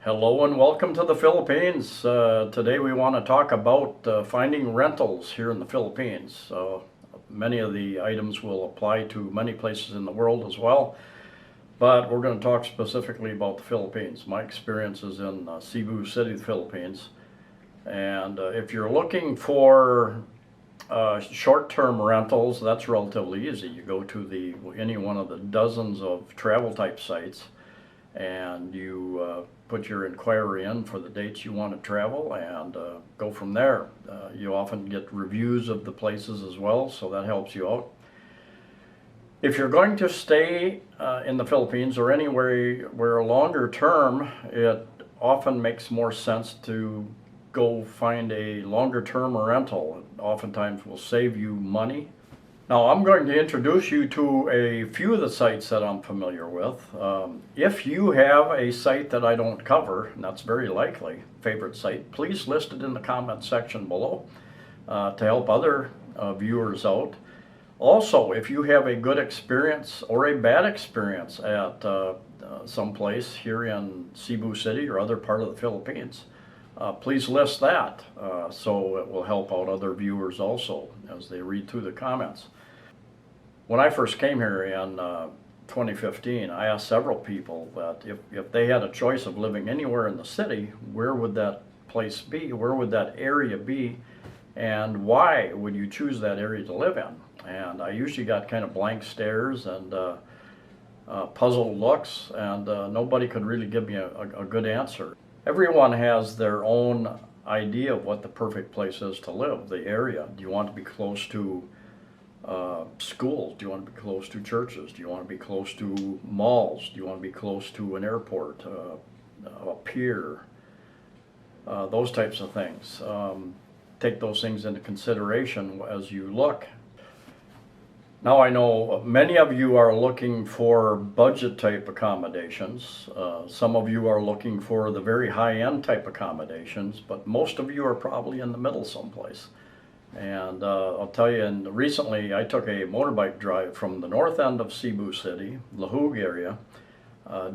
Hello and welcome to the Philippines. Today we want to talk about finding rentals here in the Philippines. Many of the items will apply to many places in the world as well, but we're going to talk specifically about the Philippines. My experience is in Cebu City, the Philippines. And if you're looking for short-term rentals, that's relatively easy. You go to any one of the dozens of travel type sites and you put your inquiry in for the dates you want to travel and go from there. You often get reviews of the places as well, so that helps you out. If you're going to stay in the Philippines or anywhere where longer term, it often makes more sense to go find a longer term rental. It oftentimes will save you money. Now I'm going to introduce you to a few of the sites that I'm familiar with. If you have a site that I don't cover, and that's very likely, favorite site, please list it in the comment section below to help other viewers out. Also, if you have a good experience or a bad experience at some place here in Cebu City or other part of the Philippines, please list that so it will help out other viewers also as they read through the comments. When I first came here in 2015, I asked several people that if they had a choice of living anywhere in the city, where would that place be? Where would that area be? And why would you choose that area to live in? And I usually got kind of blank stares and puzzled looks, and nobody could really give me a good answer. Everyone has their own idea of what the perfect place is to live, the area. Do you want to be close to schools? Do you want to be close to churches? Do you want to be close to malls? Do you want to be close to an airport, a pier? Those types of things. Take those things into consideration as you look. Now I know many of you are looking for budget type accommodations. Some of you are looking for the very high-end type accommodations, but most of you are probably in the middle someplace. And I'll tell you, recently I took a motorbike drive from the north end of Cebu City, Lahug area,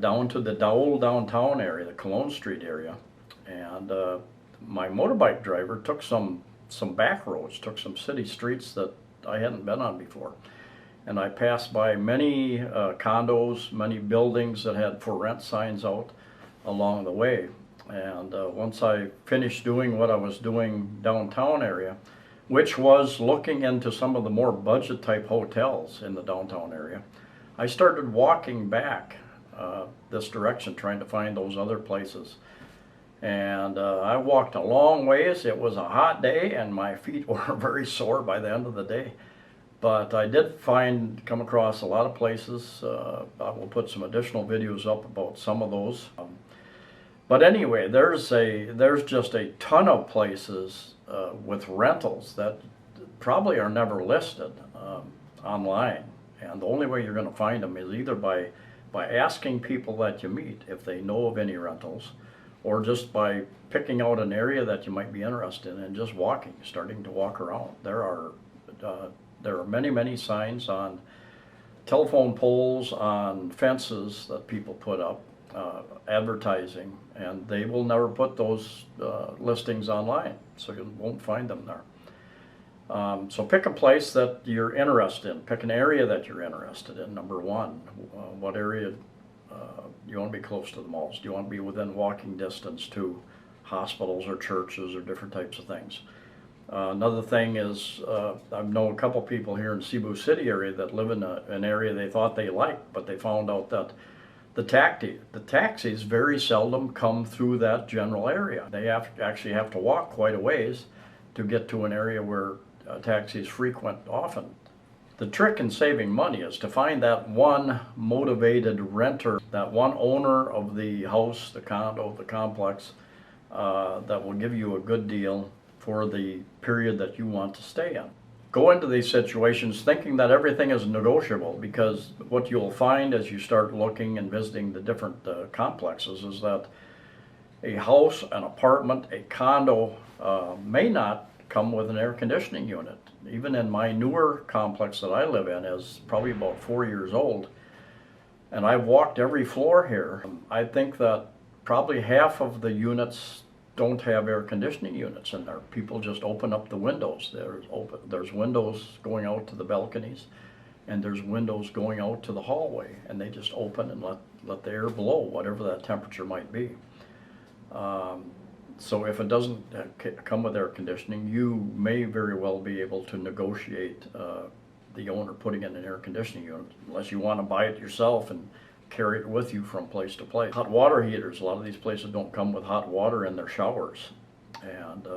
down to the Daul downtown area, the Cologne Street area. And my motorbike driver took some back roads, took some city streets that I hadn't been on before. And I passed by many condos, many buildings that had for rent signs out along the way. And once I finished doing what I was doing downtown area, which was looking into some of the more budget type hotels in the downtown area, I started walking back this direction, trying to find those other places. And I walked a long ways. It was a hot day and my feet were very sore by the end of the day. But I did come across a lot of places. I will put some additional videos up about some of those. But anyway, there's just a ton of places with rentals that probably are never listed online. And the only way you're going to find them is either by asking people that you meet if they know of any rentals, or just by picking out an area that you might be interested in and just starting to walk around. There are many signs on telephone poles, on fences that people put up, advertising, and they will never put those listings online, so you won't find them there. So pick a place that you're interested in. Pick an area that you're interested in, number one. What area do you want to be close to the malls? Do you want to be within walking distance to hospitals or churches or different types of things? Another thing is, I've known a couple people here in Cebu City area that live in an area they thought they liked, but they found out that the taxis very seldom come through that general area. They actually have to walk quite a ways to get to an area where taxis frequent often. The trick in saving money is to find that one motivated renter, that one owner of the house, the condo, the complex, that will give you a good deal for the period that you want to stay in. Go into these situations thinking that everything is negotiable, because what you'll find as you start looking and visiting the different complexes is that a house, an apartment, a condo may not come with an air conditioning unit. Even in my newer complex that I live in is probably about 4 years old, and I've walked every floor here. I think that probably half of the units don't have air conditioning units in there. People just open up the windows. There's windows going out to the balconies, and there's windows going out to the hallway, and they just open and let the air blow, whatever that temperature might be. So if it doesn't come with air conditioning, you may very well be able to negotiate the owner putting in an air conditioning unit, unless you want to buy it yourself and carry it with you from place to place. Hot water heaters, a lot of these places don't come with hot water in their showers, and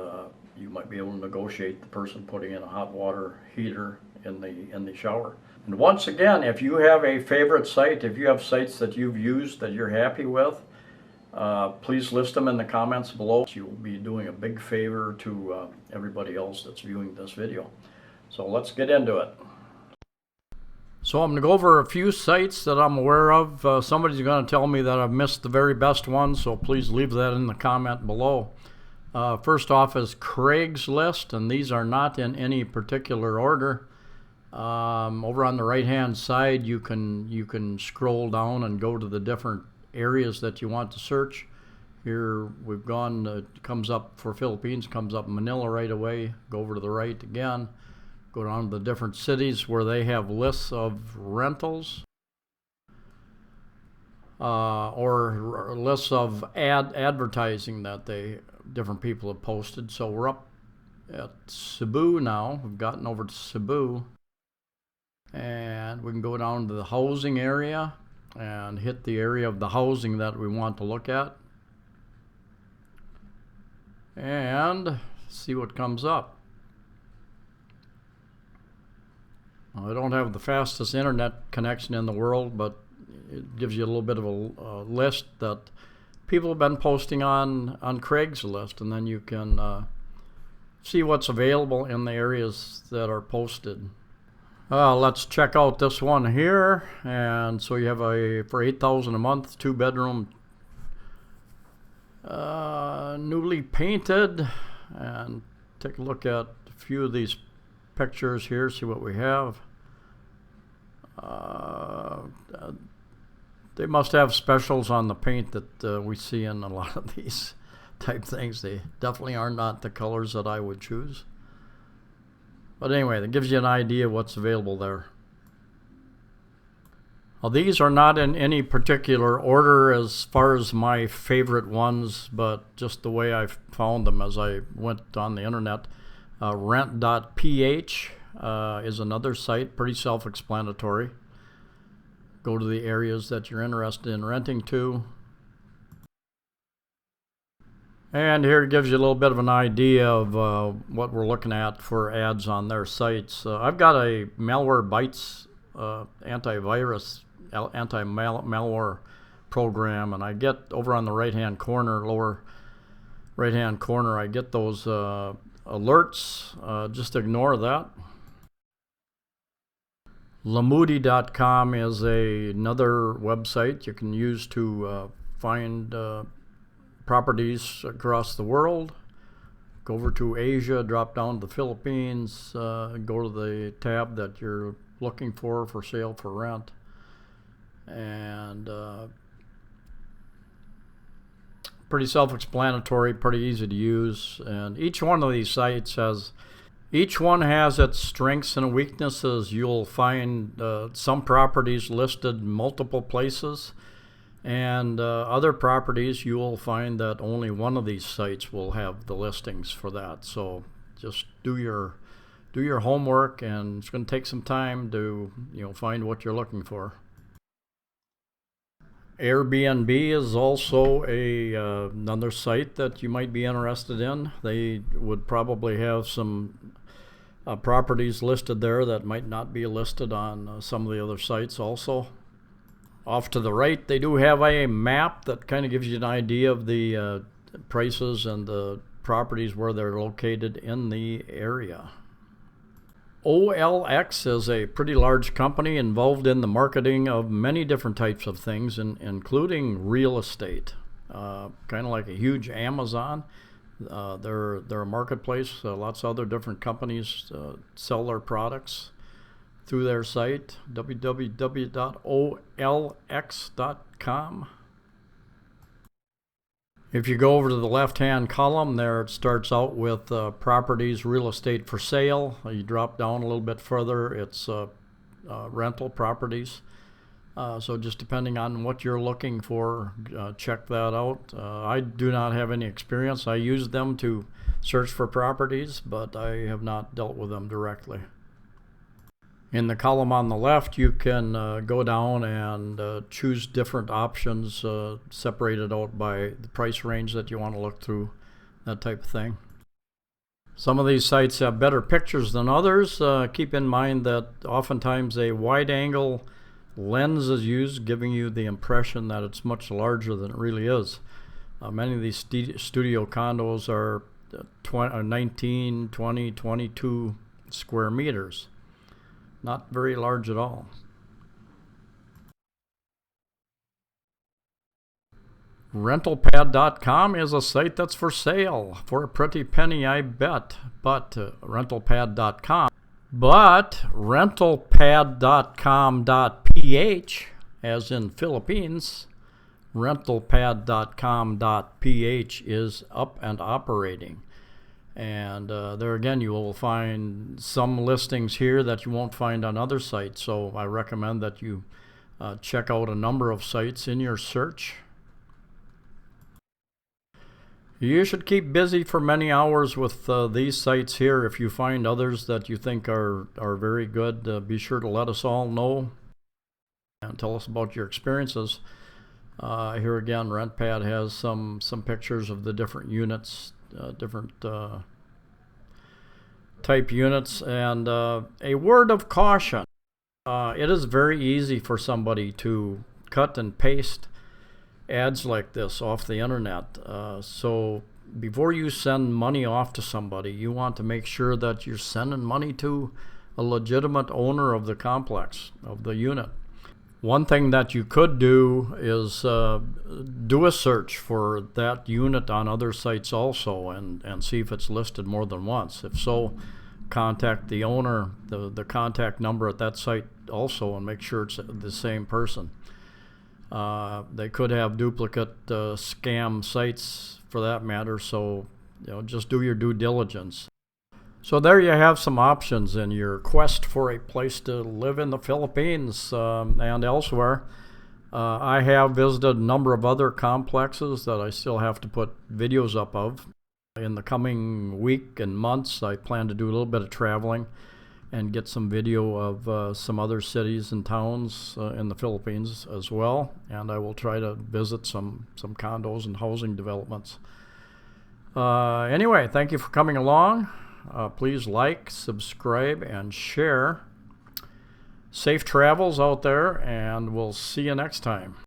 you might be able to negotiate the person putting in a hot water heater in the shower. And once again, if you have a favorite site, if you have sites that you've used that you're happy with, please list them in the comments below. You'll be doing a big favor to everybody else that's viewing this video. So let's get into it. So I'm going to go over a few sites that I'm aware of. Somebody's going to tell me that I've missed the very best ones, so please leave that in the comment below. First off is Craigslist, and these are not in any particular order. Over on the right hand side, you can scroll down and go to the different areas that you want to search. Here we've gone, it comes up for Philippines, comes up Manila right away. Go over to the right again, go down to the different cities where they have lists of rentals, or lists of advertising that different people have posted. So we're up at Cebu now. We've gotten over to Cebu, and we can go down to the housing area and hit the area of the housing that we want to look at and see what comes up. I don't have the fastest internet connection in the world, but it gives you a little bit of a list that people have been posting on Craigslist, and then you can see what's available in the areas that are posted. Let's check out this one here. And so you have for $8,000 a month, 2-bedroom, newly painted. And take a look at a few of these pictures here, see what we have. They must have specials on the paint that we see in a lot of these type things. They definitely are not the colors that I would choose. But anyway, that gives you an idea of what's available there. Well, these are not in any particular order as far as my favorite ones, but just the way I found them as I went on the internet. Rent.ph is another site, pretty self-explanatory. Go to the areas that you're interested in renting to. And here it gives you a little bit of an idea of what we're looking at for ads on their sites. I've got a Malwarebytes antivirus, anti-malware program, and I get over on the right-hand corner, lower right-hand corner, I get those alerts. Just ignore that. Lamudi.com is another website you can use to find properties across the world. Go over to Asia, drop down to the Philippines, go to the tab that you're looking for sale, for rent, and pretty self-explanatory, pretty easy to use. And each one of these sites has its strengths and weaknesses. You'll find some properties listed multiple places, and other properties you will find that only one of these sites will have the listings for that. So just do your homework, and it's going to take some time to find what you're looking for. Airbnb is also another site that you might be interested in. They would probably have some properties listed there that might not be listed on some of the other sites also. Off to the right, they do have a map that kind of gives you an idea of the prices and the properties where they're located in the area. OLX is a pretty large company involved in the marketing of many different types of things, including real estate. Kind of like a huge Amazon. They're a marketplace. Lots of other different companies sell their products through their site, www.olx.com. If you go over to the left-hand column there, it starts out with properties, real estate for sale. You drop down a little bit further, it's rental properties. So just depending on what you're looking for, check that out. I do not have any experience. I use them to search for properties, but I have not dealt with them directly. In the column on the left, you can go down and choose different options separated out by the price range that you want to look through, that type of thing. Some of these sites have better pictures than others. Keep in mind that oftentimes a wide angle lens is used, giving you the impression that it's much larger than it really is. Many of these studio condos are 19, 20, 22 square meters. Not very large at all. Rentalpad.com is a site that's for sale for a pretty penny, I bet. But rentalpad.com. But rentalpad.com.ph, as in Philippines, rentalpad.com.ph is up and operating. And there again, you will find some listings here that you won't find on other sites. So I recommend that you check out a number of sites in your search. You should keep busy for many hours with these sites here. If you find others that you think are very good, be sure to let us all know and tell us about your experiences. Here again, RentPad has some pictures of the different units, different type units, and a word of caution. It is very easy for somebody to cut and paste ads like this off the internet. So before you send money off to somebody, you want to make sure that you're sending money to a legitimate owner of the complex, of the unit. One thing that you could do is do a search for that unit on other sites also, and see if it's listed more than once. If so, contact the owner, the contact number at that site also, and make sure it's the same person. They could have duplicate scam sites for that matter, so just do your due diligence. So there you have some options in your quest for a place to live in the Philippines and elsewhere. I have visited a number of other complexes that I still have to put videos up of. In the coming week and months, I plan to do a little bit of traveling and get some video of some other cities and towns in the Philippines as well. And I will try to visit some condos and housing developments. Anyway, thank you for coming along. Please like, subscribe, and share. Safe travels out there, and we'll see you next time.